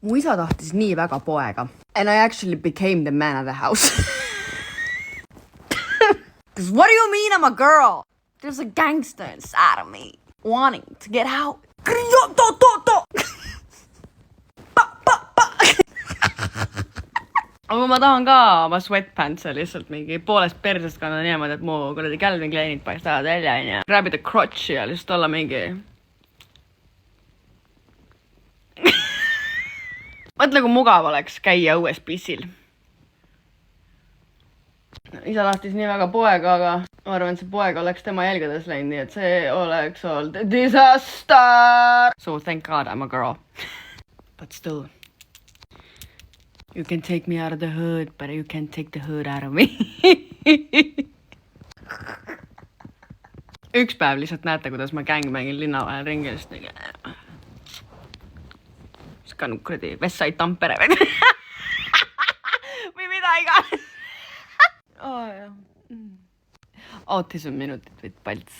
Mu isa tahtis nii väga poega. And I actually became the man of the house. Because what do you mean I'm a girl? There's a gangster inside of me. Wanting to get out. Aga ma tahan ka oma sweatpants'e lihtsalt mingi poolest persest kannan niimoodi, et mu kuradi Calvin Kleinid paistavad välja, onju. Grabida crotchi ja lihtsalt olla mingi... Mõtle, kui mugav oleks käia õues pissil. Isa tahtis nii väga poega, aga ma arvan, et see poeg oleks tema jälgedes läinud, nii et see oleks olnud disaster. So thank God I'm a girl. But still... You can take me out of the hood, but you can't take the hood out of me. Üks päev lihtsalt näete, kuidas ma gängbängin linna vahel ringi. Siis ka nukredi Westside Tampere või mida iganes. Autism minutit võid palts.